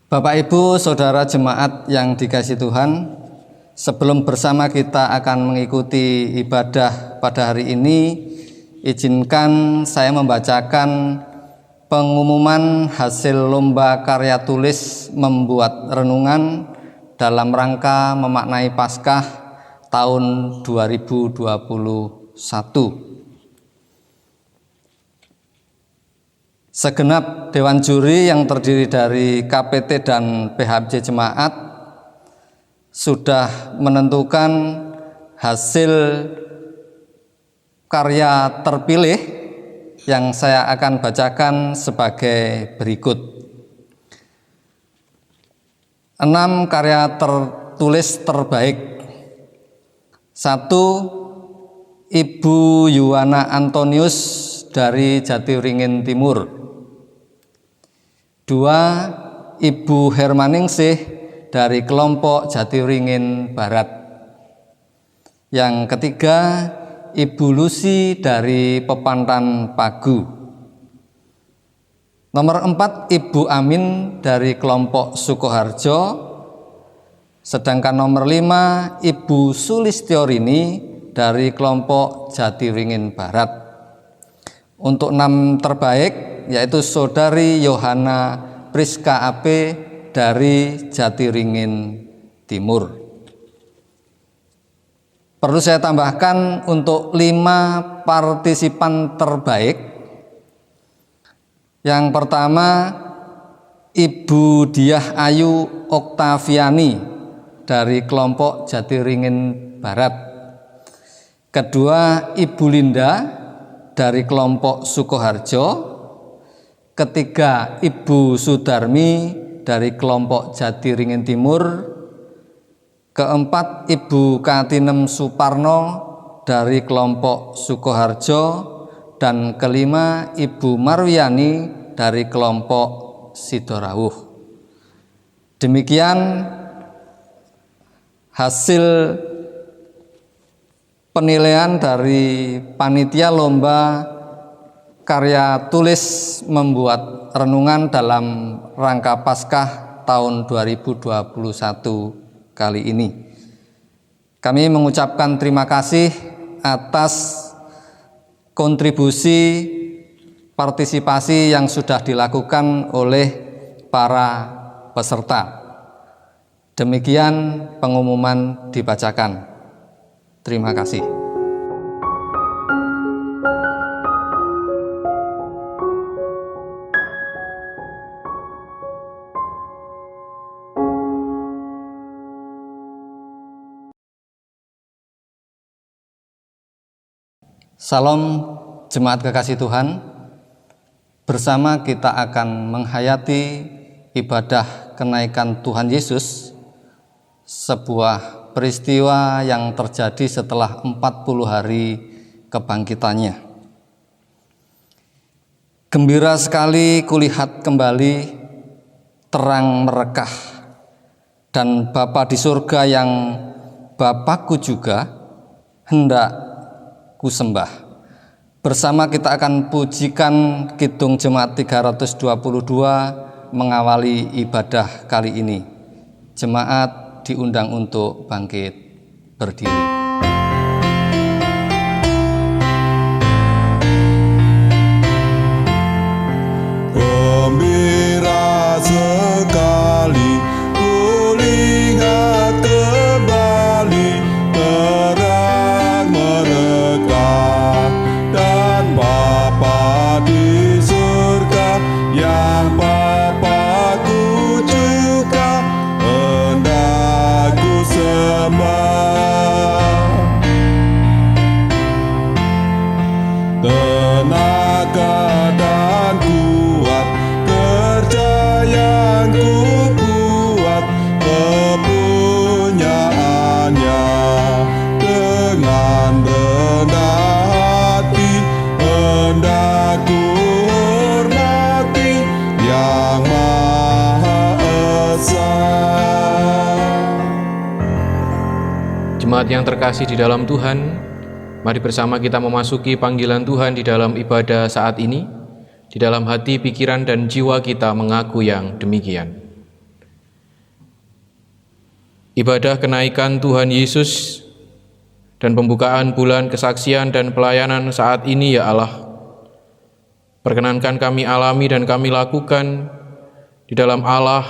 Bapak Ibu, Saudara jemaat yang dikasihi Tuhan, sebelum bersama kita akan mengikuti ibadah pada hari ini, izinkan saya membacakan pengumuman hasil lomba karya tulis membuat renungan dalam rangka memaknai Paskah tahun 2021. Segenap Dewan Juri yang terdiri dari KPT dan PHMJ Jemaat sudah menentukan hasil karya terpilih yang saya akan bacakan sebagai berikut. 6 karya tertulis terbaik. 1. Ibu Yuwana Antonius dari Jatiringin Timur. 2. Ibu Hermaningsih dari kelompok Jatiringin Barat. Yang ketiga, Ibu Lucy dari Pepantan Pagu. Nomor 4, Ibu Amin dari kelompok Sukoharjo. Sedangkan nomor 5, Ibu Sulistiorini dari kelompok Jatiringin Barat. Untuk 6 terbaik yaitu Saudari Yohana Priska AP dari Jatiringin Timur. Perlu saya tambahkan untuk 5 partisipan terbaik. Yang pertama, Ibu Diah Ayu Oktaviani dari kelompok Jatiringin Barat. Kedua, Ibu Linda dari kelompok Sukoharjo. Ketiga, Ibu Sudarmi dari kelompok Jatiringin Timur. Keempat, Ibu Katinem Suparno dari kelompok Sukoharjo. Dan kelima, Ibu Marwiani dari kelompok Sidorawuh. Demikian hasil penilaian dari panitia lomba karya tulis membuat renungan dalam rangka Paskah tahun 2021 kali ini. Kami mengucapkan terima kasih atas kontribusi partisipasi yang sudah dilakukan oleh para peserta. Demikian pengumuman dibacakan. Terima kasih. Salam jemaat kekasih Tuhan. Bersama kita akan menghayati ibadah kenaikan Tuhan Yesus, sebuah peristiwa yang terjadi setelah 40 hari kebangkitannya. Gembira sekali kulihat kembali terang merekah, dan Bapa di surga yang Bapakku juga hendak kusembah. Bersama kita akan pujikan Kidung Jemaat 322 mengawali ibadah kali ini. Jemaat diundang untuk bangkit berdiri. Gembira sekali kulihat kembali terang merekah, dan Bapa di surga yang Bapakku juga hendak ku sembah. Tenaga dan kuat, kerja yang ku buat, kepunyaannya dengan rendah hati hendak ku hormati yang Maha Esa. Jemaat yang terkasih di dalam Tuhan, mari bersama kita memasuki panggilan Tuhan di dalam ibadah saat ini. Di dalam hati, pikiran, dan jiwa kita mengaku yang demikian. Ibadah kenaikan Tuhan Yesus dan pembukaan bulan kesaksian dan pelayanan saat ini, ya Allah, perkenankan kami alami dan kami lakukan di dalam Allah,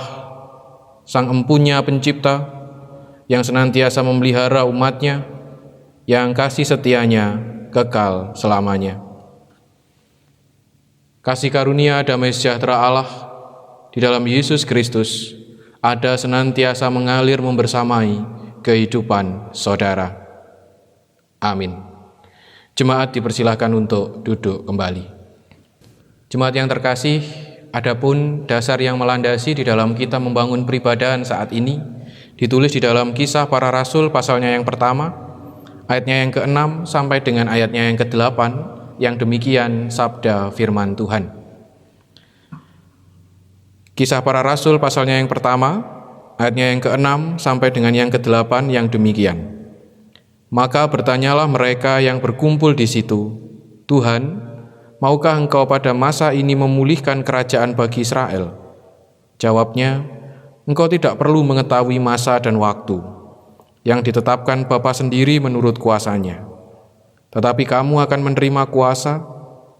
Sang Empunya Pencipta, yang senantiasa memelihara umat-Nya, yang kasih setianya kekal selamanya. Kasih karunia damai sejahtera Allah di dalam Yesus Kristus ada senantiasa mengalir membersamai kehidupan saudara. Amin. Jemaat dipersilahkan untuk duduk kembali. Jemaat yang terkasih, adapun dasar yang melandasi di dalam kita membangun peribadahan saat ini ditulis di dalam Kisah Para Rasul pasalnya yang pertama, ayatnya yang ke-6 sampai dengan ayatnya yang ke-8, yang demikian sabda firman Tuhan. Kisah Para Rasul pasalnya yang pertama, ayatnya yang ke-6 sampai dengan yang ke-8 yang demikian. Maka bertanyalah mereka yang berkumpul di situ, Tuhan, maukah Engkau pada masa ini memulihkan kerajaan bagi Israel? Jawabnya, Engkau tidak perlu mengetahui masa dan waktu yang ditetapkan Bapa sendiri menurut kuasanya. Tetapi kamu akan menerima kuasa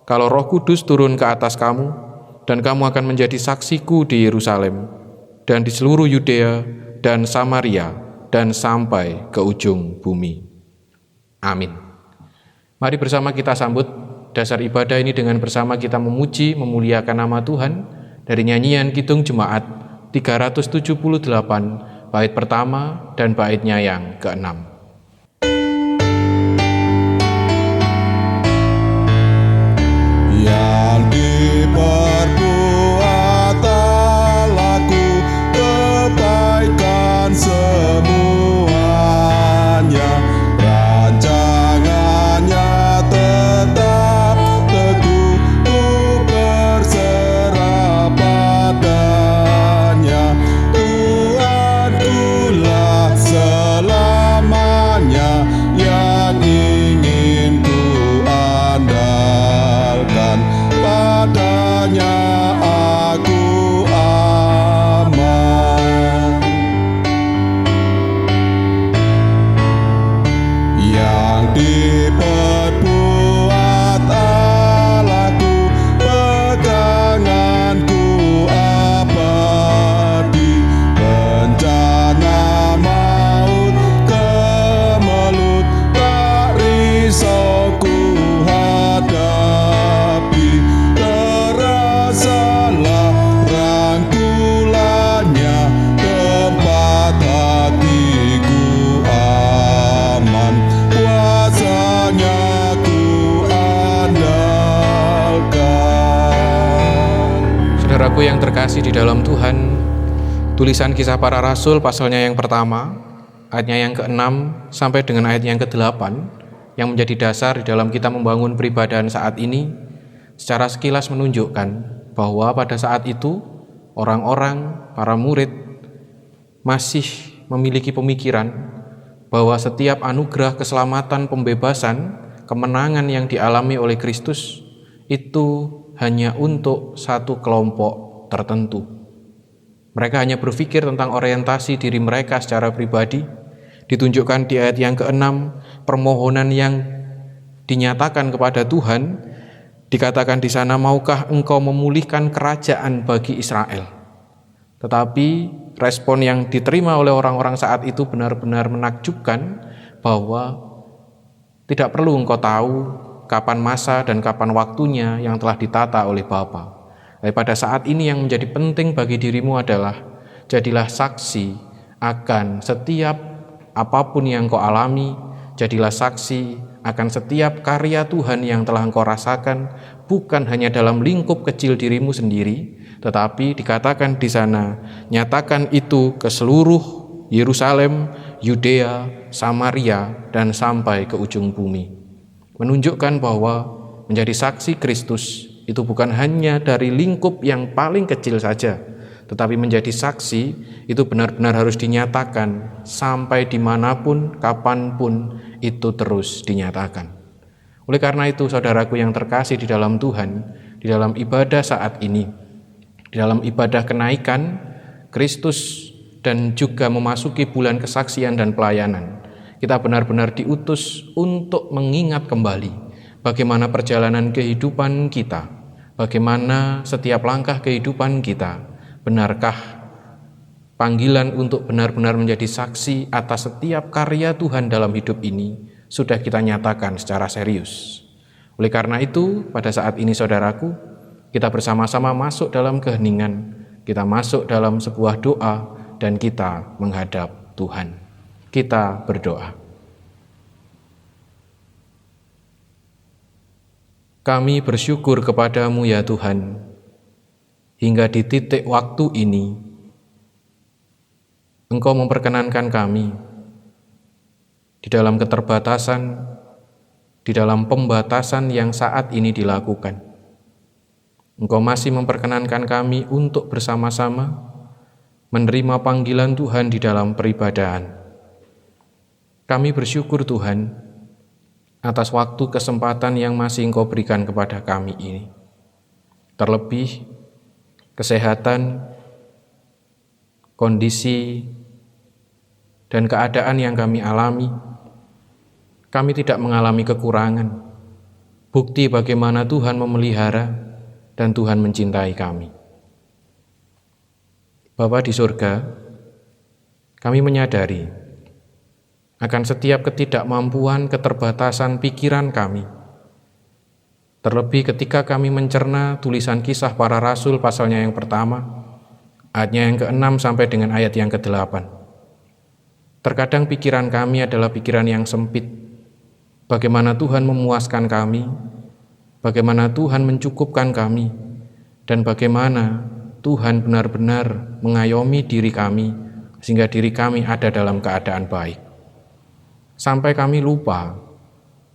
kalau Roh Kudus turun ke atas kamu, dan kamu akan menjadi saksiku di Yerusalem dan di seluruh Yudea dan Samaria dan sampai ke ujung bumi. Amin. Mari bersama kita sambut dasar ibadah ini dengan bersama kita memuji, memuliakan nama Tuhan dari nyanyian Kidung Jemaat 378, bait pertama dan baitnya yang ke-6. Yang diperbuat Allahku, kebaikan semuanya, rancangannya tetap teguh, ku berserah padanya. Tuhankulah selamanya, yang ingin ku andalkan, padanya aku aman. Yang diperbuat Allahku, peganganku abadi, bencana maut kemelut tak risau ku hadapi. Terasalah rangkulannya, tempat hatiku aman, kuasanya ku andalkan. Saudaraku yang terkasih di dalam Tuhan, tulisan Kisah Para Rasul pasalnya yang pertama, ayatnya yang ke-6 sampai dengan ayat yang ke-8, yang menjadi dasar di dalam kita membangun peribadahan saat ini, secara sekilas menunjukkan bahwa pada saat itu orang-orang, para murid masih memiliki pemikiran bahwa setiap anugerah keselamatan, pembebasan, kemenangan yang dialami oleh Kristus itu hanya untuk satu kelompok tertentu. Mereka hanya berpikir tentang orientasi diri mereka secara pribadi. Ditunjukkan di ayat yang ke-6, permohonan yang dinyatakan kepada Tuhan, dikatakan di sana, maukah Engkau memulihkan kerajaan bagi Israel? Tetapi respon yang diterima oleh orang-orang saat itu benar-benar menakjubkan, bahwa tidak perlu engkau tahu kapan masa dan kapan waktunya yang telah ditata oleh Bapa. Tapi pada saat ini yang menjadi penting bagi dirimu adalah, jadilah saksi akan setiap apapun yang kau alami, jadilah saksi akan setiap karya Tuhan yang telah engkau rasakan, bukan hanya dalam lingkup kecil dirimu sendiri, tetapi dikatakan di sana, nyatakan itu ke seluruh Yerusalem, Yudea, Samaria, dan sampai ke ujung bumi. Menunjukkan bahwa menjadi saksi Kristus itu bukan hanya dari lingkup yang paling kecil saja, tetapi menjadi saksi itu benar-benar harus dinyatakan sampai dimanapun, kapanpun, itu terus dinyatakan. Oleh karena itu, saudaraku yang terkasih di dalam Tuhan, di dalam ibadah saat ini, di dalam ibadah kenaikan Kristus dan juga memasuki bulan kesaksian dan pelayanan, kita benar-benar diutus untuk mengingat kembali bagaimana perjalanan kehidupan kita, bagaimana setiap langkah kehidupan kita. Benarkah panggilan untuk benar-benar menjadi saksi atas setiap karya Tuhan dalam hidup ini sudah kita nyatakan secara serius. Oleh karena itu, pada saat ini saudaraku, kita bersama-sama masuk dalam keheningan, kita masuk dalam sebuah doa, dan kita menghadap Tuhan. Kita berdoa. Kami bersyukur kepadamu ya Tuhan, hingga di titik waktu ini, Engkau memperkenankan kami di dalam keterbatasan, di dalam pembatasan yang saat ini dilakukan. Engkau masih memperkenankan kami untuk bersama-sama menerima panggilan Tuhan di dalam peribadahan. Kami bersyukur Tuhan atas waktu kesempatan yang masih Engkau berikan kepada kami ini. Terlebih kesehatan, kondisi, dan keadaan yang kami alami, kami tidak mengalami kekurangan. Bukti bagaimana Tuhan memelihara dan Tuhan mencintai kami. Bapa di surga, kami menyadari akan setiap ketidakmampuan, keterbatasan pikiran kami. Terlebih ketika kami mencerna tulisan Kisah Para Rasul pasalnya yang pertama, ayatnya yang ke-6 sampai dengan ayat yang ke-8. Terkadang pikiran kami adalah pikiran yang sempit. Bagaimana Tuhan memuaskan kami, bagaimana Tuhan mencukupkan kami, dan bagaimana Tuhan benar-benar mengayomi diri kami, sehingga diri kami ada dalam keadaan baik. Sampai kami lupa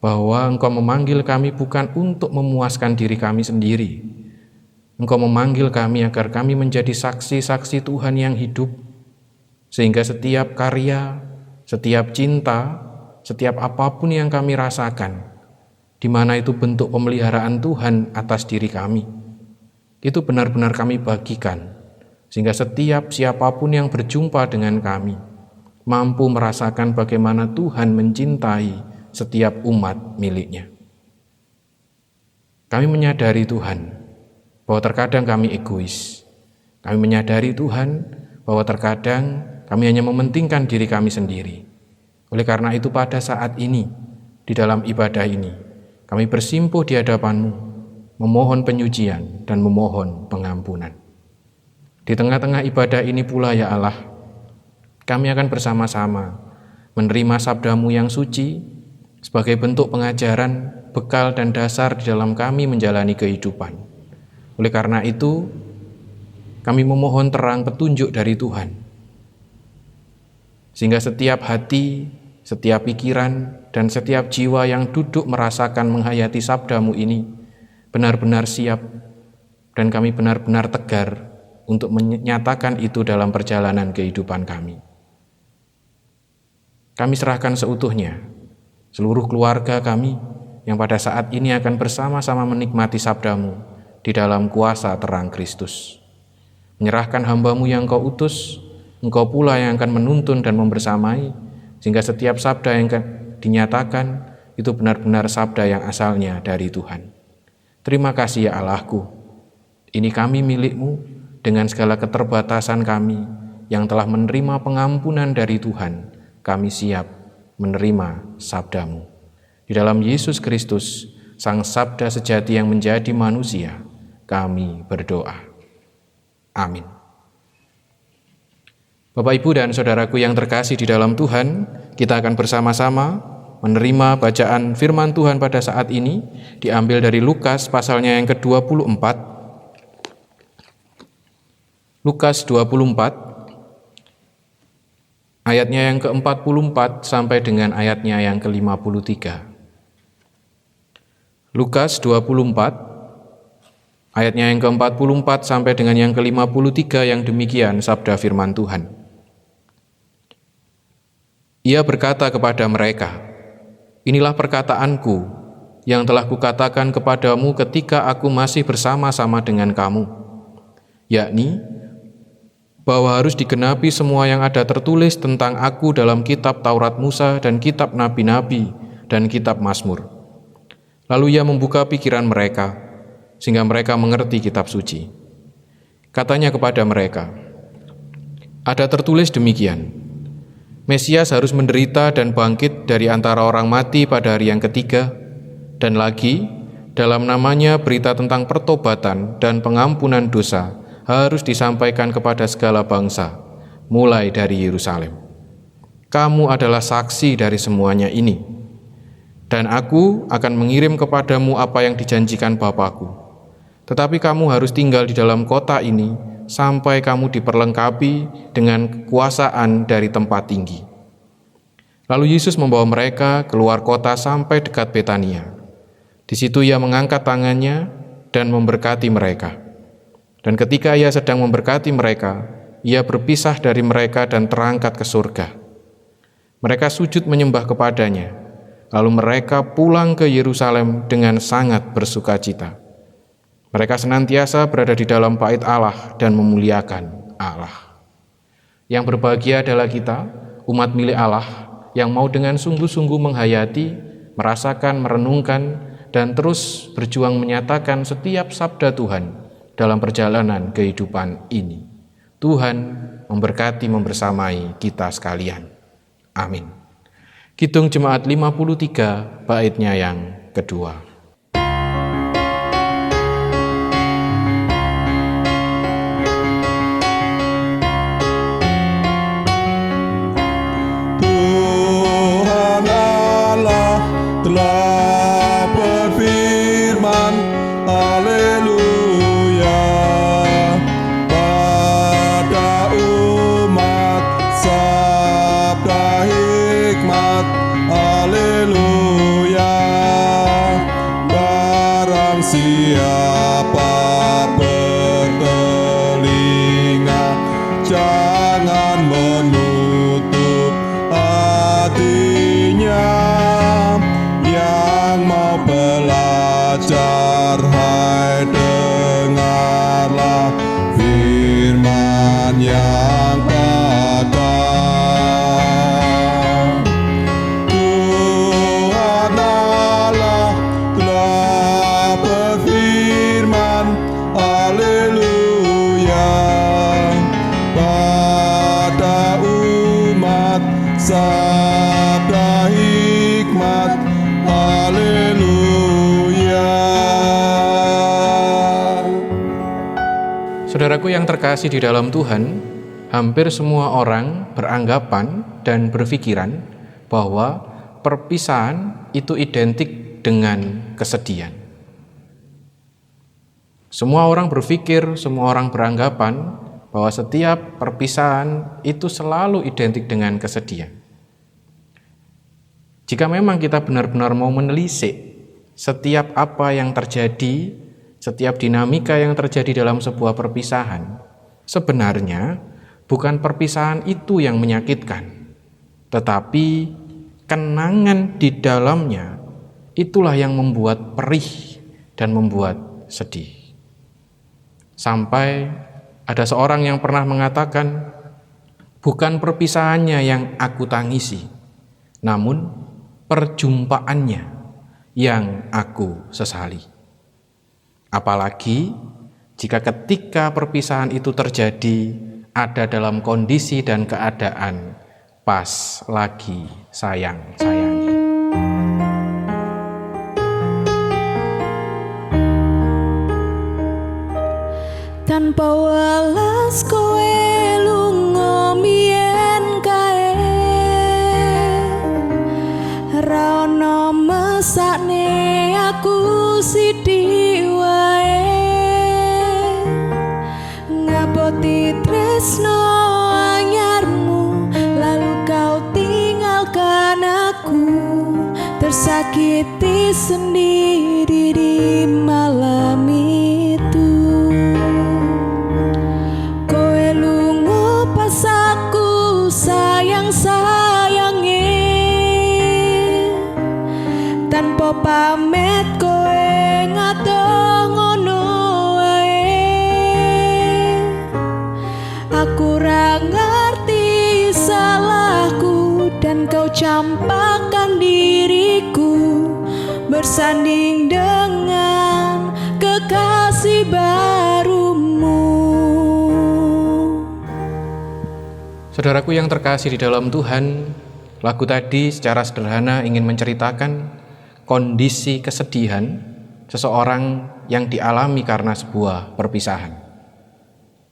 bahwa Engkau memanggil kami bukan untuk memuaskan diri kami sendiri. Engkau memanggil kami agar kami menjadi saksi-saksi Tuhan yang hidup, sehingga setiap karya, setiap cinta, setiap apapun yang kami rasakan, di mana itu bentuk pemeliharaan Tuhan atas diri kami, itu benar-benar kami bagikan, sehingga setiap siapapun yang berjumpa dengan kami, mampu merasakan bagaimana Tuhan mencintai setiap umat miliknya. Kami menyadari Tuhan, bahwa terkadang kami egois. Kami menyadari Tuhan, bahwa terkadang kami hanya mementingkan diri kami sendiri. Oleh karena itu pada saat ini, di dalam ibadah ini, kami bersimpuh di hadapan-Mu, memohon penyucian dan memohon pengampunan. Di tengah-tengah ibadah ini pula ya Allah, kami akan bersama-sama menerima sabda-Mu yang suci sebagai bentuk pengajaran, bekal dan dasar di dalam kami menjalani kehidupan. Oleh karena itu, kami memohon terang petunjuk dari Tuhan, sehingga setiap hati, setiap pikiran, dan setiap jiwa yang duduk merasakan menghayati sabda-Mu ini benar-benar siap, dan kami benar-benar tegar untuk menyatakan itu dalam perjalanan kehidupan kami. Kami serahkan seutuhnya seluruh keluarga kami yang pada saat ini akan bersama-sama menikmati sabda-Mu di dalam kuasa terang Kristus. Menyerahkan hamba-Mu yang Kau utus, Engkau pula yang akan menuntun dan membersamai, sehingga setiap sabda yang dinyatakan itu benar-benar sabda yang asalnya dari Tuhan. Terima kasih ya Allahku, ini kami milik-Mu dengan segala keterbatasan kami yang telah menerima pengampunan dari Tuhan, kami siap menerima sabda-Mu. Di dalam Yesus Kristus, Sang Sabda sejati yang menjadi manusia, kami berdoa. Amin. Bapak, Ibu, dan Saudaraku yang terkasih di dalam Tuhan, kita akan bersama-sama menerima bacaan firman Tuhan pada saat ini, diambil dari Lukas pasalnya yang ke-24. Lukas 24, ayatnya yang ke-44 sampai dengan ayatnya yang ke-53. Lukas 24, ayatnya yang ke-44 sampai dengan yang ke-53 yang demikian sabda firman Tuhan. Ia berkata kepada mereka, "Inilah perkataanku yang telah kukatakan kepadamu ketika aku masih bersama-sama dengan kamu, yakni bahwa harus digenapi semua yang ada tertulis tentang aku dalam kitab Taurat Musa dan kitab Nabi-Nabi dan kitab Mazmur. Lalu ia membuka pikiran mereka, sehingga mereka mengerti kitab suci. Katanya kepada mereka, ada tertulis demikian, Mesias harus menderita dan bangkit dari antara orang mati pada hari yang ketiga, dan lagi, dalam namanya berita tentang pertobatan dan pengampunan dosa harus disampaikan kepada segala bangsa, mulai dari Yerusalem. Kamu adalah saksi dari semuanya ini, dan aku akan mengirim kepadamu apa yang dijanjikan Bapa-Ku. Tetapi kamu harus tinggal di dalam kota ini sampai kamu diperlengkapi dengan kekuasaan dari tempat tinggi. Lalu Yesus membawa mereka keluar kota sampai dekat Betania. Di situ ia mengangkat tangannya dan memberkati mereka. Dan ketika ia sedang memberkati mereka, ia berpisah dari mereka dan terangkat ke surga. Mereka sujud menyembah kepadanya. Lalu mereka pulang ke Yerusalem dengan sangat bersukacita. Mereka senantiasa berada di dalam bait Allah dan memuliakan Allah. Yang berbahagia adalah kita, umat milik Allah, yang mau dengan sungguh-sungguh menghayati, merasakan, merenungkan, dan terus berjuang menyatakan setiap sabda Tuhan dalam perjalanan kehidupan ini. Tuhan memberkati, membersamai kita sekalian. Amin. Kidung Jemaat 53, baitnya yang kedua. Tuhan Allah telah berfirman, haleluya, pada umat sabda hikmat, haleluya. Barang siapa bertelinga, jangan menutup hatinya. Yang mau belajar, hai dengarlah firman yang kekal. Tuhan Allah telah berfirman, haleluya, pada umat sabda hikmat, haleluya. Saudaraku yang terkasih di dalam Tuhan, hampir semua orang beranggapan dan berpikiran bahwa perpisahan itu identik dengan kesedihan. Semua orang berpikir, semua orang beranggapan bahwa setiap perpisahan itu selalu identik dengan kesedihan. Jika memang kita benar-benar mau menelisik setiap apa yang terjadi, setiap dinamika yang terjadi dalam sebuah perpisahan, sebenarnya bukan perpisahan itu yang menyakitkan, tetapi kenangan di dalamnya itulah yang membuat perih dan membuat sedih. Sampai ada seorang yang pernah mengatakan, bukan perpisahannya yang aku tangisi, namun perjumpaannya yang aku sesali. Apalagi jika ketika perpisahan itu terjadi ada dalam kondisi dan keadaan pas lagi sayang-sayangnya. Tanpa welas kowe lunga mbiyen kae, ra ono mesakne aku sithik wae, ngaboti tresno anyarmu, lalu kau tinggalkan aku, tersakiti sendiri di malam itu. Tanpa pamit kowe ngadoh ngono wae, aku campakkan diriku bersanding dengan kekasih barumu. Saudaraku yang terkasih di dalam Tuhan, lagu tadi secara sederhana ingin menceritakan kondisi kesedihan seseorang yang dialami karena sebuah perpisahan.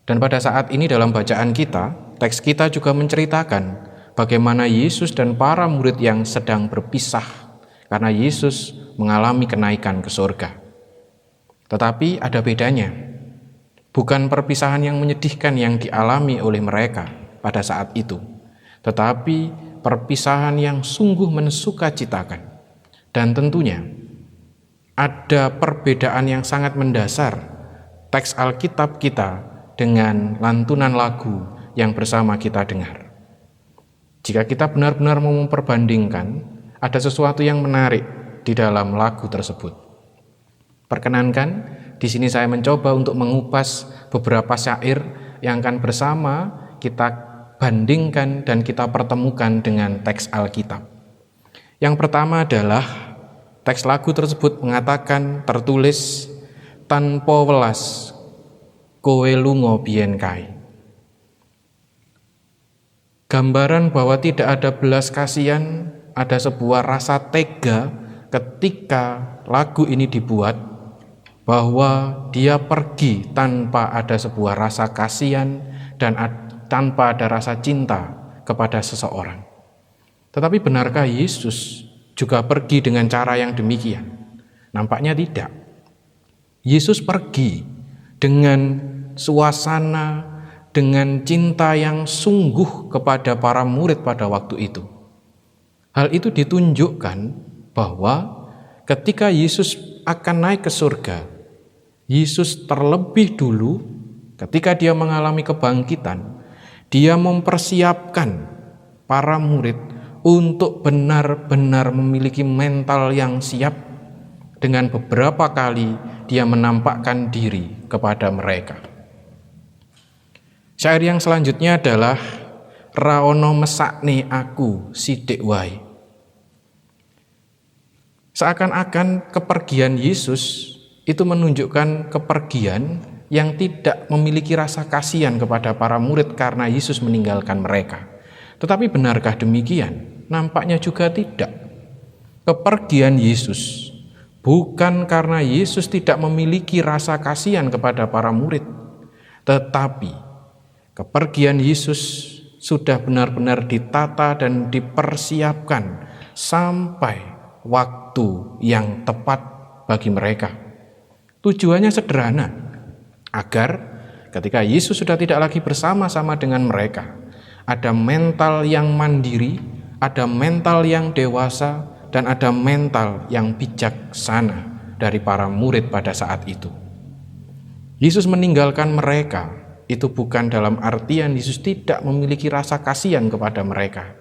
Dan pada saat ini dalam bacaan kita, teks kita juga menceritakan bagaimana Yesus dan para murid yang sedang berpisah karena Yesus mengalami kenaikan ke surga. Tetapi ada bedanya. Bukan perpisahan yang menyedihkan yang dialami oleh mereka pada saat itu, tetapi perpisahan yang sungguh mensukacitakan. Dan tentunya ada perbedaan yang sangat mendasar teks Alkitab kita dengan lantunan lagu yang bersama kita dengar. Jika kita benar-benar mau memperbandingkan, ada sesuatu yang menarik di dalam lagu tersebut. Perkenankan, di sini saya mencoba untuk mengupas beberapa syair yang akan bersama kita bandingkan dan kita pertemukan dengan teks Alkitab. Yang pertama adalah teks lagu tersebut mengatakan tertulis tanpa welas kowe lunga biyen kae. Gambaran bahwa tidak ada belas kasihan, ada sebuah rasa tega ketika lagu ini dibuat, bahwa dia pergi tanpa ada sebuah rasa kasihan dan tanpa ada rasa cinta kepada seseorang. Tetapi benarkah Yesus juga pergi dengan cara yang demikian? Nampaknya tidak. Yesus pergi dengan suasana, dengan cinta yang sungguh kepada para murid pada waktu itu. Hal itu ditunjukkan bahwa ketika Yesus akan naik ke surga, Yesus terlebih dulu ketika dia mengalami kebangkitan, dia mempersiapkan para murid untuk benar-benar memiliki mental yang siap. Dengan beberapa kali dia menampakkan diri kepada mereka. Syair yang selanjutnya adalah ra ono mesakne aku sithik wae. Seakan-akan kepergian Yesus itu menunjukkan kepergian yang tidak memiliki rasa kasihan kepada para murid karena Yesus meninggalkan mereka. Tetapi benarkah demikian? Nampaknya juga tidak. Kepergian Yesus bukan karena Yesus tidak memiliki rasa kasihan kepada para murid, tetapi kepergian Yesus sudah benar-benar ditata dan dipersiapkan sampai waktu yang tepat bagi mereka. Tujuannya sederhana, agar ketika Yesus sudah tidak lagi bersama-sama dengan mereka, ada mental yang mandiri, ada mental yang dewasa, dan ada mental yang bijaksana dari para murid pada saat itu. Yesus meninggalkan mereka, itu bukan dalam artian Yesus tidak memiliki rasa kasihan kepada mereka.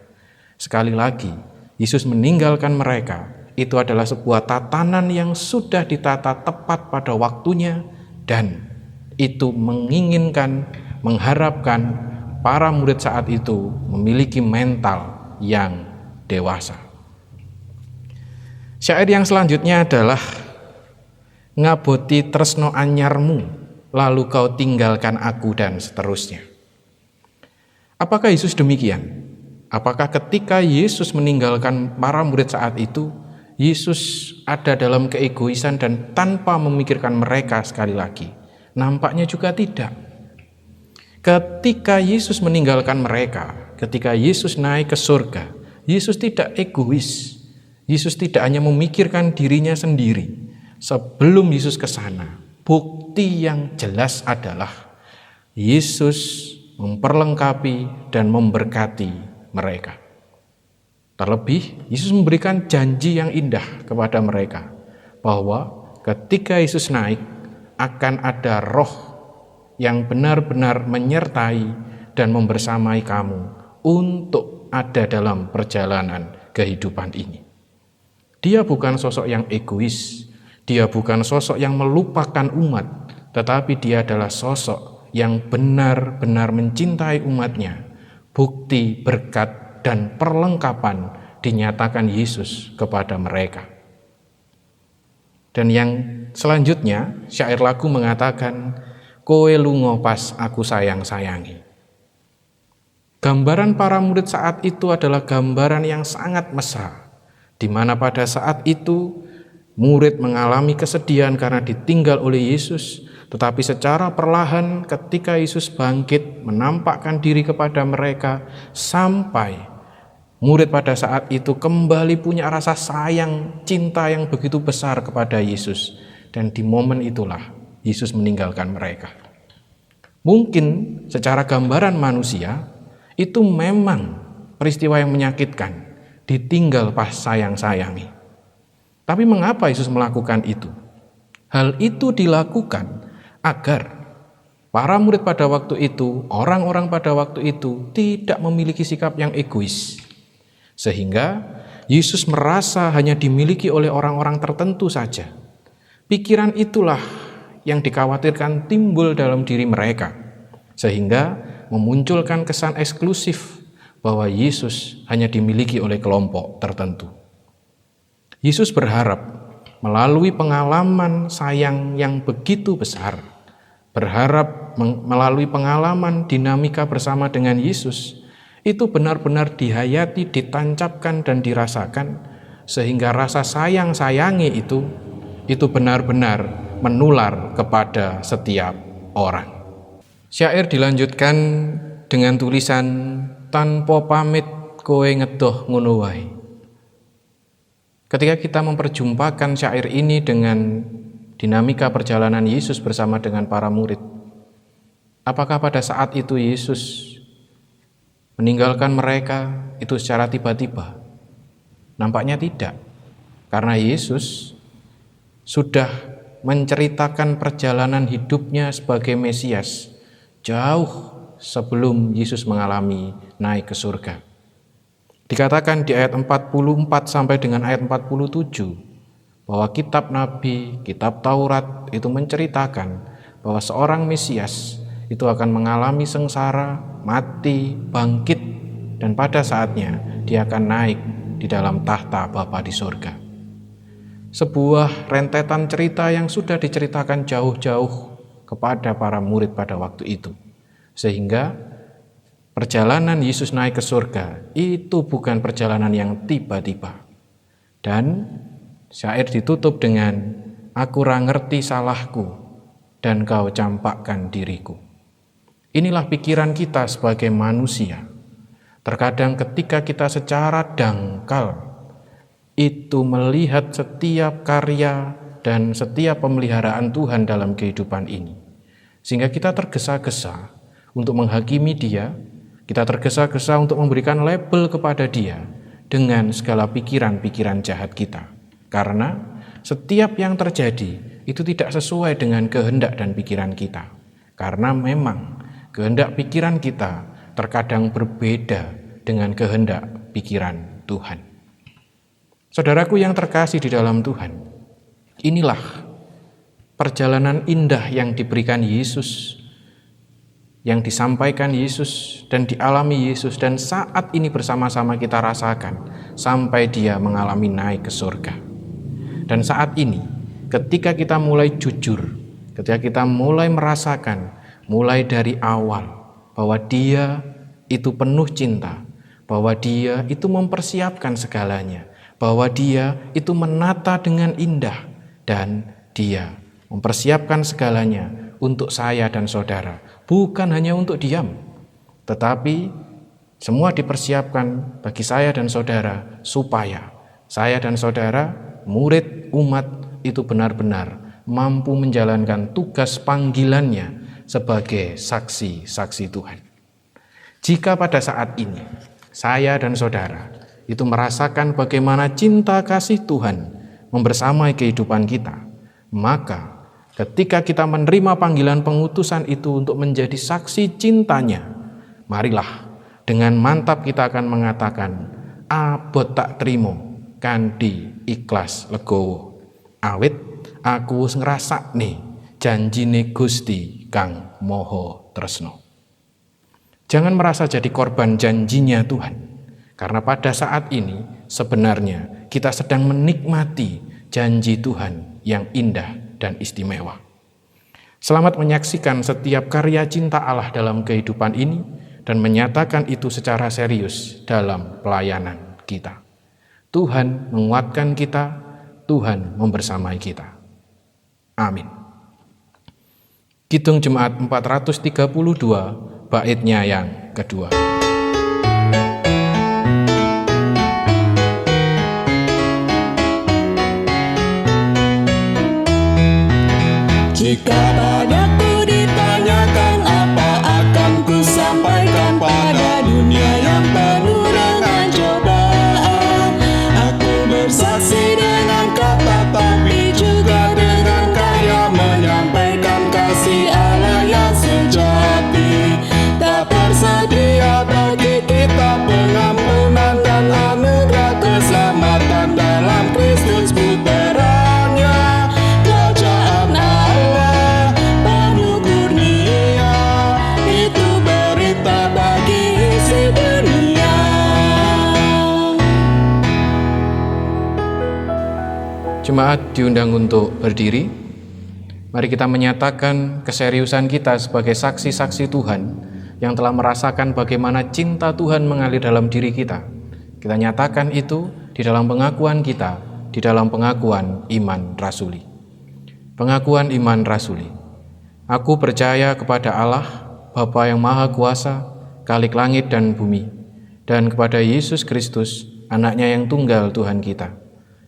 Sekali lagi, Yesus meninggalkan mereka, itu adalah sebuah tatanan yang sudah ditata tepat pada waktunya, dan itu menginginkan, mengharapkan para murid saat itu memiliki mental yang dewasa. Syair yang selanjutnya adalah ngaboti tresno anyarmu, lalu kau tinggalkan aku, dan seterusnya. Apakah Yesus demikian? Apakah ketika Yesus meninggalkan para murid saat itu, Yesus ada dalam keegoisan dan tanpa memikirkan mereka sekali lagi? Nampaknya juga tidak. Ketika Yesus meninggalkan mereka, ketika Yesus naik ke surga, Yesus tidak egois. Yesus tidak hanya memikirkan dirinya sendiri. Sebelum Yesus ke sana, bukti yang jelas adalah Yesus memperlengkapi dan memberkati mereka. Terlebih, Yesus memberikan janji yang indah kepada mereka, bahwa ketika Yesus naik, akan ada roh yang benar-benar menyertai dan membersamai kamu untuk ada dalam perjalanan kehidupan ini. Dia bukan sosok yang egois, dia bukan sosok yang melupakan umat, tetapi dia adalah sosok yang benar-benar mencintai umatnya. Bukti berkat dan perlengkapan dinyatakan Yesus kepada mereka. Dan yang selanjutnya, syair lagu mengatakan, kowe lunga pas aku sayang-sayangi. Gambaran para murid saat itu adalah gambaran yang sangat mesra, di mana pada saat itu murid mengalami kesedihan karena ditinggal oleh Yesus, tetapi secara perlahan ketika Yesus bangkit menampakkan diri kepada mereka, sampai murid pada saat itu kembali punya rasa sayang, cinta yang begitu besar kepada Yesus. Dan di momen itulah Yesus meninggalkan mereka. Mungkin secara gambaran manusia, itu memang peristiwa yang menyakitkan, ditinggal pas sayang-sayangi. Tapi mengapa Yesus melakukan itu? Hal itu dilakukan agar para murid pada waktu itu, orang-orang pada waktu itu tidak memiliki sikap yang egois. Sehingga Yesus merasa hanya dimiliki oleh orang-orang tertentu saja. Pikiran itulah yang dikhawatirkan timbul dalam diri mereka. Sehingga memunculkan kesan eksklusif bahwa Yesus hanya dimiliki oleh kelompok tertentu. Yesus berharap melalui pengalaman sayang yang begitu besar, berharap melalui pengalaman dinamika bersama dengan Yesus, itu benar-benar dihayati, ditancapkan dan dirasakan, sehingga rasa sayang-sayangi itu benar-benar menular kepada setiap orang. Syair dilanjutkan dengan tulisan, tanpa pamit kowe ngedoh ngono wae. Ketika kita memperjumpakan syair ini dengan dinamika perjalanan Yesus bersama dengan para murid, apakah pada saat itu Yesus meninggalkan mereka itu secara tiba-tiba? Nampaknya tidak, karena Yesus sudah menceritakan perjalanan hidupnya sebagai Mesias jauh sebelum Yesus mengalami naik ke surga. Dikatakan di ayat 44 sampai dengan ayat 47 bahwa kitab Nabi, kitab Taurat itu menceritakan bahwa seorang Mesias itu akan mengalami sengsara, mati, bangkit, dan pada saatnya dia akan naik di dalam tahta Bapa di surga. Sebuah rentetan cerita yang sudah diceritakan jauh-jauh kepada para murid pada waktu itu. Sehingga perjalanan Yesus naik ke surga itu bukan perjalanan yang tiba-tiba. Dan syair ditutup dengan, aku ra ngerti salahku dan kau campakkan diriku. Inilah pikiran kita sebagai manusia. Terkadang ketika kita secara dangkal itu melihat setiap karya dan setiap pemeliharaan Tuhan dalam kehidupan ini, sehingga kita tergesa-gesa untuk menghakimi dia, kita tergesa-gesa untuk memberikan label kepada dia dengan segala pikiran-pikiran jahat kita. Karena setiap yang terjadi itu tidak sesuai dengan kehendak dan pikiran kita. Karena memang kehendak pikiran kita terkadang berbeda dengan kehendak pikiran Tuhan. Saudaraku yang terkasih di dalam Tuhan, inilah perjalanan indah yang diberikan Yesus, yang disampaikan Yesus dan dialami Yesus, dan saat ini bersama-sama kita rasakan sampai dia mengalami naik ke surga. Dan saat ini ketika kita mulai jujur, ketika kita mulai merasakan mulai dari awal bahwa dia itu penuh cinta, bahwa dia itu mempersiapkan segalanya, bahwa dia itu menata dengan indah, dan dia mempersiapkan segalanya untuk saya dan saudara. Bukan hanya untuk diam, tetapi semua dipersiapkan bagi saya dan saudara, supaya saya dan saudara, murid umat, itu benar-benar mampu menjalankan tugas panggilannya sebagai saksi-saksi Tuhan. Jika pada saat ini saya dan saudara itu merasakan bagaimana cinta kasih Tuhan membersamai kehidupan kita, maka ketika kita menerima panggilan pengutusan itu untuk menjadi saksi cintanya, marilah dengan mantap kita akan mengatakan, abot tak trimo, kanthi ikhlas legowo. Awit aku wis ngrasakne janjine Gusti kang Maha Tresna. Jangan merasa jadi korban janjinya Tuhan, karena pada saat ini sebenarnya kita sedang menikmati janji Tuhan yang indah dan istimewa. Selamat menyaksikan setiap karya cinta Allah dalam kehidupan ini dan menyatakan itu secara serius dalam pelayanan kita. Tuhan menguatkan kita, Tuhan membersamai kita. Amin. Kidung Jemaat 432, baitnya yang kedua. Jika padaku ditanyakan apa akan ku sampaikan pada dunia yang penuh dengan cobaan. Aku bersaksi dengan kata tapi juga dengan karya menyampaikan kasih Allah yang sejati. Tak tersedia bagi kita pengampunan dan anugerah keselamatan dalam Kristus putranya. Kerajaan Allah penuh kurnia, itu berita bagi isi dunia. Jemaat diundang untuk berdiri. Mari kita menyatakan keseriusan kita sebagai saksi-saksi Tuhan yang telah merasakan bagaimana cinta Tuhan mengalir dalam diri kita. Kita nyatakan itu di dalam pengakuan kita, di dalam pengakuan iman rasuli. Pengakuan iman rasuli. Aku percaya kepada Allah, Bapa yang Maha Kuasa, Khalik langit dan bumi, dan kepada Yesus Kristus, Anaknya yang tunggal Tuhan kita,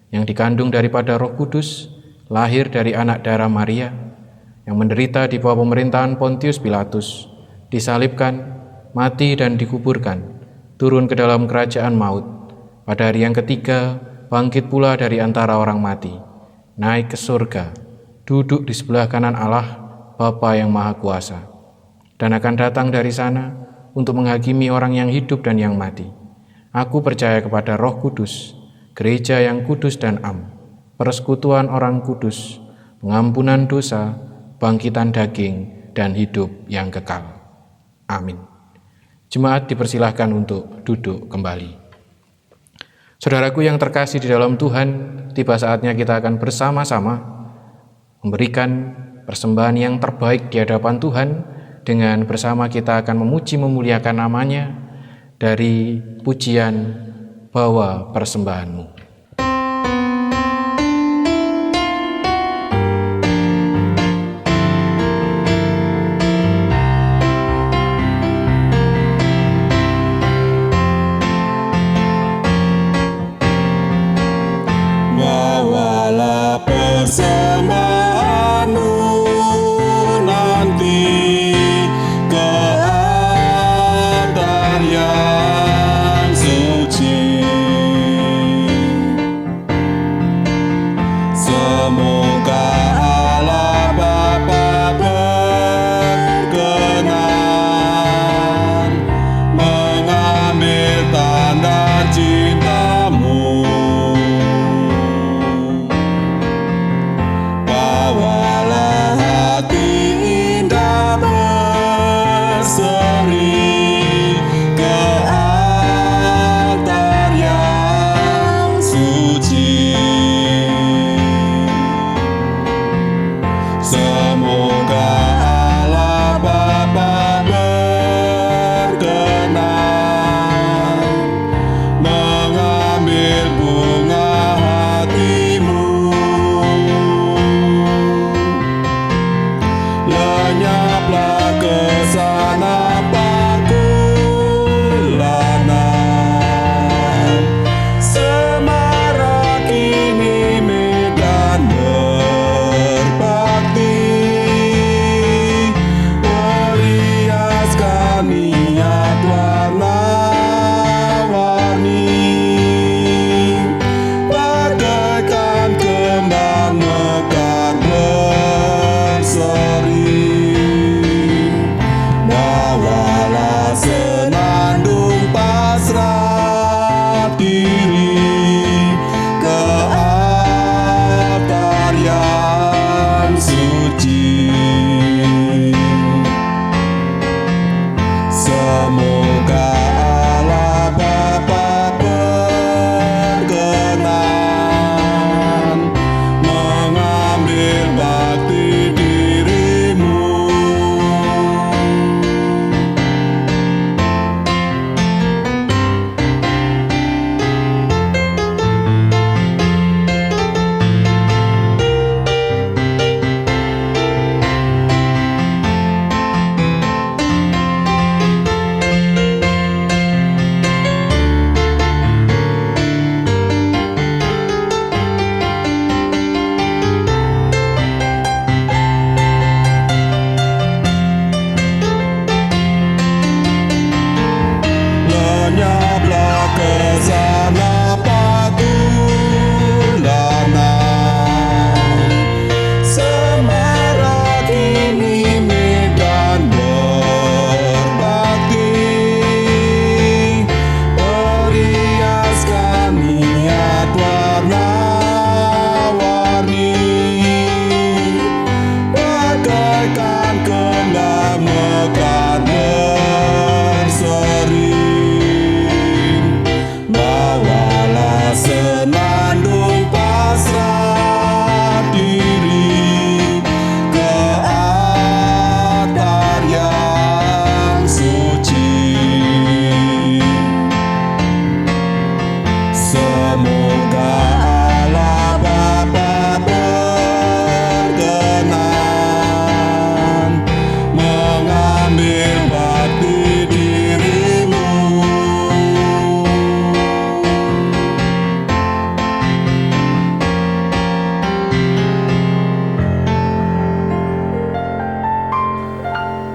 yang dikandung daripada Roh Kudus, lahir dari anak darah Maria, yang menderita di bawah pemerintahan Pontius Pilatus, disalibkan, mati dan dikuburkan, turun ke dalam kerajaan maut, pada hari yang ketiga bangkit pula dari antara orang mati, naik ke surga, duduk di sebelah kanan Allah, Bapa yang Maha Kuasa, dan akan datang dari sana untuk menghakimi orang yang hidup dan yang mati. Aku percaya kepada Roh Kudus, gereja yang kudus dan am, persekutuan orang kudus, pengampunan dosa, bangkitan daging, dan hidup yang kekal. Amin. Jemaat dipersilahkan untuk duduk kembali. Saudaraku yang terkasih di dalam Tuhan, tiba saatnya kita akan bersama-sama memberikan persembahan yang terbaik di hadapan Tuhan, dengan bersama kita akan memuji memuliakan namanya dari pujian Bawa Persembahanmu. Bawalah persembahanmu nanti ke altar yang suci. Semoga Allah Bapa berkenan mengambil tanda cintamu. Bawalah hati indah berseri ke altar yang suci. Semoga Allah Bapa berkenan mengambil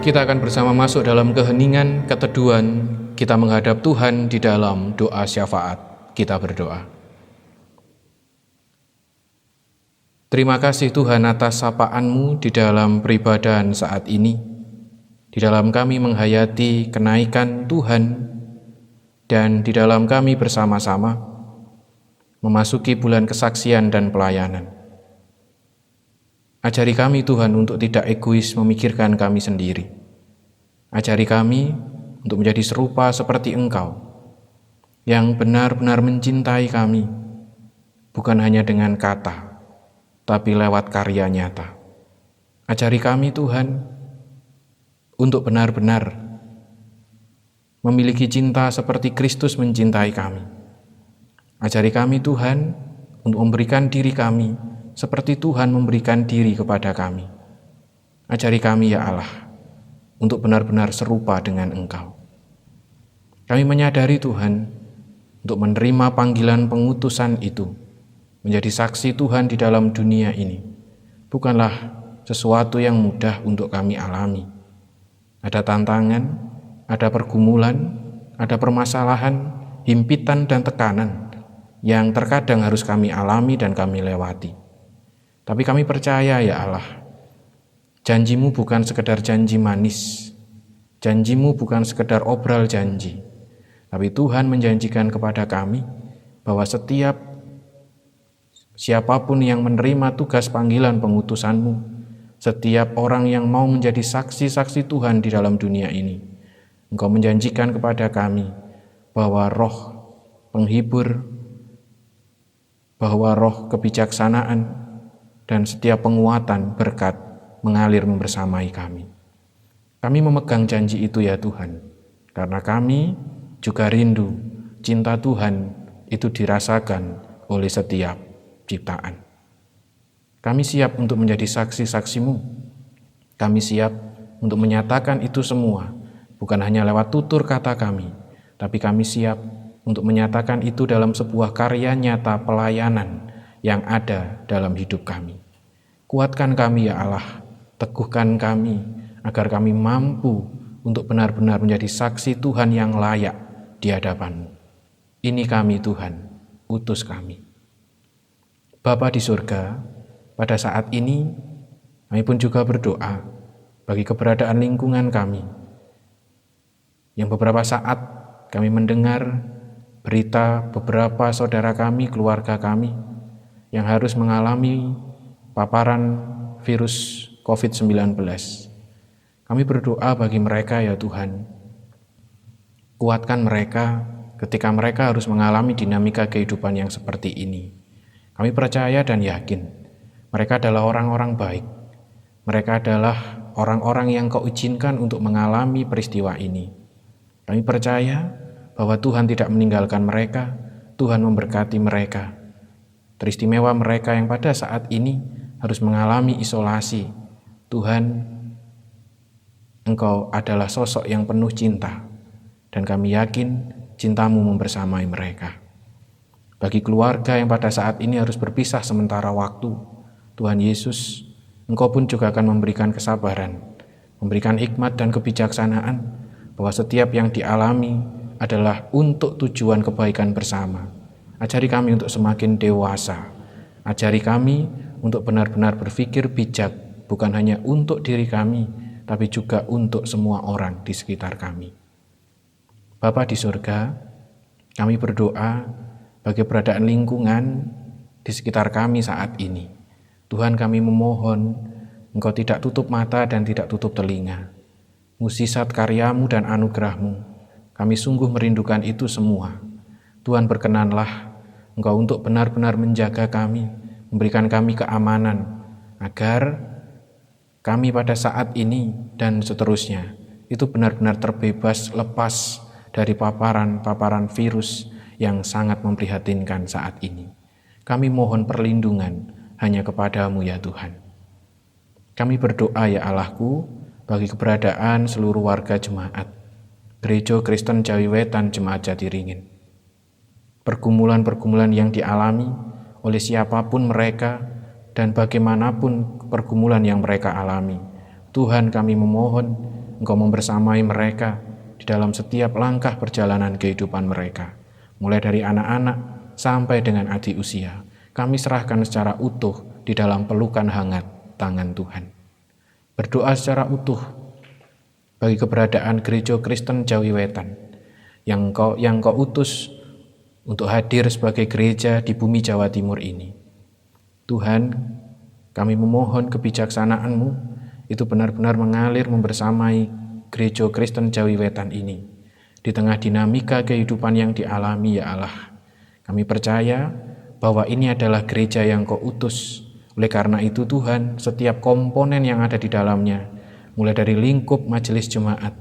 kita akan bersama masuk dalam keheningan keteduhan. Kita menghadap Tuhan di dalam doa syafaat. Kita berdoa. Terima kasih Tuhan atas sapaan-Mu di dalam peribadahan saat ini. Di dalam kami menghayati kenaikan Tuhan dan di dalam kami bersama-sama memasuki bulan kesaksian dan pelayanan. Ajari kami Tuhan untuk tidak egois memikirkan kami sendiri. Ajari kami untuk menjadi serupa seperti Engkau, yang benar-benar mencintai kami, bukan hanya dengan kata, tapi lewat karya nyata. Ajari kami Tuhan untuk benar-benar memiliki cinta seperti Kristus mencintai kami. Ajari kami Tuhan untuk memberikan diri kami seperti Tuhan memberikan diri kepada kami. Ajari kami ya Allah untuk benar-benar serupa dengan Engkau. Kami menyadari Tuhan untuk menerima panggilan pengutusan itu, menjadi saksi Tuhan di dalam dunia ini, bukanlah sesuatu yang mudah untuk kami alami. Ada tantangan, ada pergumulan, ada permasalahan, himpitan dan tekanan yang terkadang harus kami alami dan kami lewati. Tapi kami percaya ya Allah, janji-Mu bukan sekedar janji manis, janji-Mu bukan sekedar obral janji, tapi Tuhan menjanjikan kepada kami bahwa siapapun yang menerima tugas panggilan pengutusan-Mu, setiap orang yang mau menjadi saksi-saksi Tuhan di dalam dunia ini, Engkau menjanjikan kepada kami bahwa roh penghibur, bahwa roh kebijaksanaan, dan setiap penguatan berkat mengalir membersamai kami. Kami memegang janji itu ya Tuhan, karena kami juga rindu cinta Tuhan itu dirasakan oleh setiap ciptaan. Kami siap untuk menjadi saksi-saksi-Mu. Kami siap untuk menyatakan itu semua, bukan hanya lewat tutur kata kami, tapi kami siap untuk menyatakan itu dalam sebuah karya nyata pelayanan yang ada dalam hidup kami. Kuatkan kami ya Allah, teguhkan kami agar kami mampu untuk benar-benar menjadi saksi Tuhan yang layak di hadapan-Mu. Ini kami Tuhan, utus kami. Bapa di surga, pada saat ini kami pun juga berdoa bagi keberadaan lingkungan kami, yang beberapa saat kami mendengar berita beberapa saudara kami, keluarga kami yang harus mengalami paparan virus COVID-19. Kami berdoa bagi mereka ya Tuhan. Kuatkan mereka ketika mereka harus mengalami dinamika kehidupan yang seperti ini. Kami percaya dan yakin mereka adalah orang-orang baik. Mereka adalah orang-orang yang Kau izinkan untuk mengalami peristiwa ini. Kami percaya bahwa Tuhan tidak meninggalkan mereka, Tuhan memberkati mereka. Teristimewa mereka yang pada saat ini harus mengalami isolasi. Tuhan, Engkau adalah sosok yang penuh cinta, dan kami yakin cinta-Mu membersamai mereka. Bagi keluarga yang pada saat ini harus berpisah sementara waktu, Tuhan Yesus, Engkau pun juga akan memberikan kesabaran, memberikan hikmat dan kebijaksanaan, bahwa setiap yang dialami adalah untuk tujuan kebaikan bersama. Ajari kami untuk semakin dewasa. Ajari kami untuk benar-benar berpikir bijak, bukan hanya untuk diri kami, tapi juga untuk semua orang di sekitar kami. Bapa di surga, kami berdoa bagi keberadaan lingkungan di sekitar kami saat ini. Tuhan, kami memohon Engkau tidak tutup mata dan tidak tutup telinga. Mukjizat karya-Mu dan anugerah-Mu, kami sungguh merindukan itu semua. Tuhan, berkenanlah Engkau untuk benar-benar menjaga kami, memberikan kami keamanan, agar kami pada saat ini dan seterusnya itu benar-benar terbebas, lepas dari paparan virus yang sangat memprihatinkan saat ini. Kami mohon perlindungan hanya kepada-Mu ya Tuhan. Kami berdoa ya Allahku bagi keberadaan seluruh warga jemaat Gereja Kristen Jawi Wetan Jemaat Jatiringin. Pergumulan-pergumulan yang dialami oleh siapapun mereka dan bagaimanapun pergumulan yang mereka alami, Tuhan, kami memohon Engkau membersamai mereka di dalam setiap langkah perjalanan kehidupan mereka. Mulai dari anak-anak sampai dengan adik usia, kami serahkan secara utuh di dalam pelukan hangat tangan Tuhan. Berdoa secara utuh bagi keberadaan Gereja Kristen Jawi Wetan yang Engkau utus untuk hadir sebagai gereja di bumi Jawa Timur ini. Tuhan, kami memohon kebijaksanaan-Mu itu benar-benar mengalir membersamai Gereja Kristen Jawi Wetan ini. Di tengah dinamika kehidupan yang dialami, ya Allah, kami percaya bahwa ini adalah gereja yang Kau utus. Oleh karena itu Tuhan, setiap komponen yang ada di dalamnya, mulai dari lingkup majelis jemaat,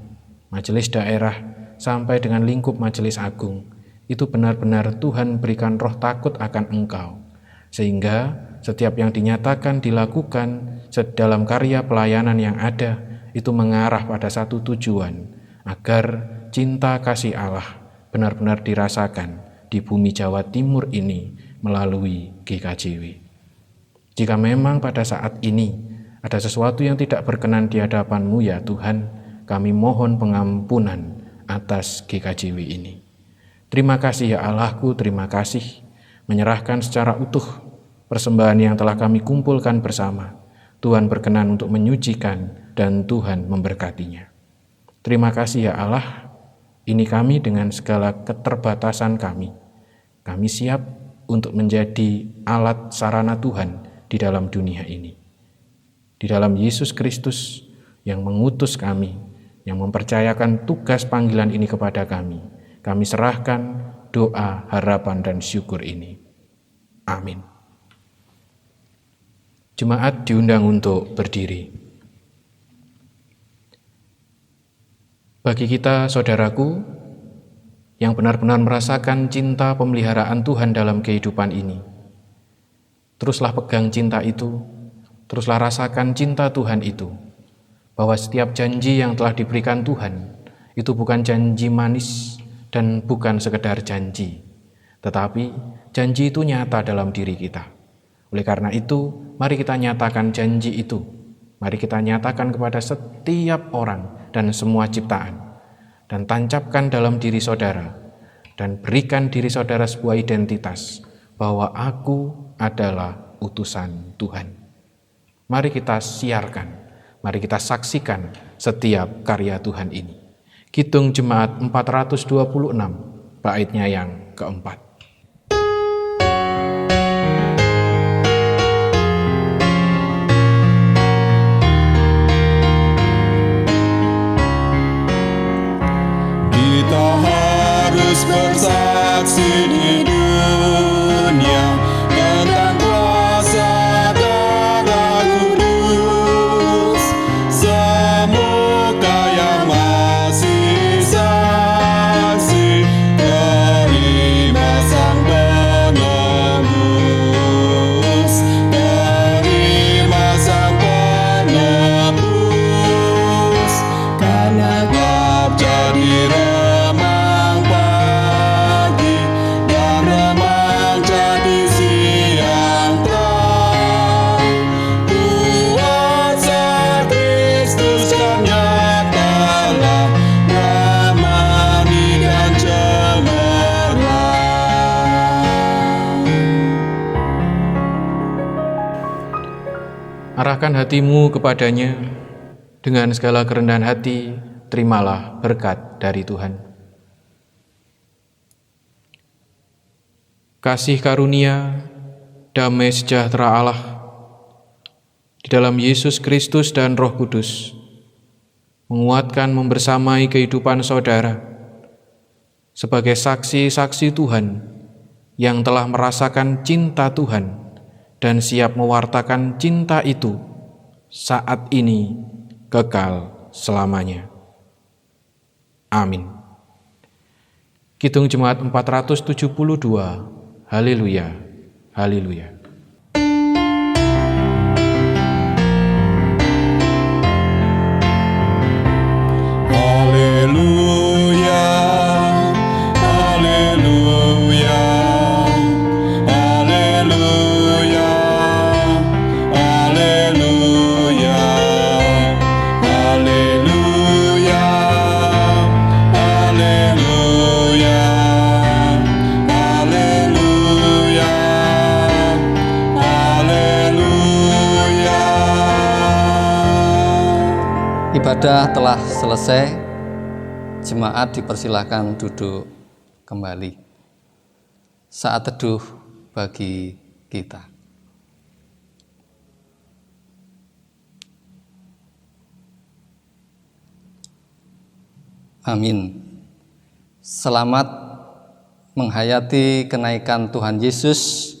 majelis daerah, sampai dengan lingkup majelis agung, itu benar-benar Tuhan berikan roh takut akan Engkau. Sehingga setiap yang dinyatakan dilakukan dalam karya pelayanan yang ada, itu mengarah pada satu tujuan, agar cinta kasih Allah benar-benar dirasakan di bumi Jawa Timur ini melalui GKJW. Jika memang pada saat ini ada sesuatu yang tidak berkenan di hadapan-Mu, ya Tuhan, kami mohon pengampunan atas GKJW ini. Terima kasih ya Allahku, terima kasih menyerahkan secara utuh persembahan yang telah kami kumpulkan bersama. Tuhan berkenan untuk menyucikan dan Tuhan memberkatinya. Terima kasih ya Allah, ini kami dengan segala keterbatasan kami. Kami siap untuk menjadi alat sarana Tuhan di dalam dunia ini. Di dalam Yesus Kristus yang mengutus kami, yang mempercayakan tugas panggilan ini kepada kami serahkan doa, harapan, dan syukur ini. Amin. Jemaat diundang untuk berdiri. Bagi kita, saudaraku, yang benar-benar merasakan cinta pemeliharaan Tuhan dalam kehidupan ini, teruslah pegang cinta itu, teruslah rasakan cinta Tuhan itu, bahwa setiap janji yang telah diberikan Tuhan, itu bukan janji manis dan bukan sekedar janji, tetapi janji itu nyata dalam diri kita. Oleh karena itu, mari kita nyatakan janji itu. Mari kita nyatakan kepada setiap orang dan semua ciptaan. Dan tancapkan dalam diri saudara. Dan berikan diri saudara sebuah identitas. Bahwa aku adalah utusan Tuhan. Mari kita siarkan. Mari kita saksikan setiap karya Tuhan ini. Kidung Jemaat 426, baitnya yang keempat. Kita harus bersaksi di dunia tentang kuasa Darah Kudus. Semoga yang masih saksi terima Sang Penebus, terima Sang Penebus, karena gelap jadi remang pagi dan remang jadi siang terang. Kuasa Kristus kan nyatalah ramani dan cemerlang. Arahkan hatimu kepadanya dengan segala kerendahan hati, terimalah berkat dari Tuhan. Kasih karunia, damai sejahtera Allah di dalam Yesus Kristus dan Roh Kudus menguatkan membersamai kehidupan saudara sebagai saksi-saksi Tuhan yang telah merasakan cinta Tuhan dan siap mewartakan cinta itu saat ini kekal selamanya. Amin. Kidung Jemaat 472, Haleluya, Haleluya. Haleluya, haleluya, haleluya, haleluya, haleluya. Ibadah telah selesai. Jemaat dipersilahkan duduk kembali. Saat teduh bagi kita. Amin. Selamat menghayati kenaikan Tuhan Yesus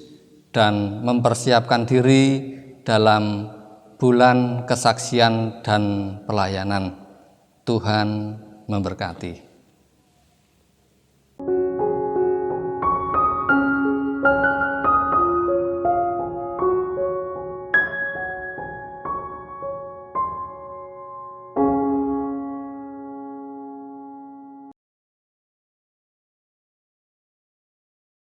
dan mempersiapkan diri dalam bulan kesaksian dan pelayanan. Tuhan memberkati.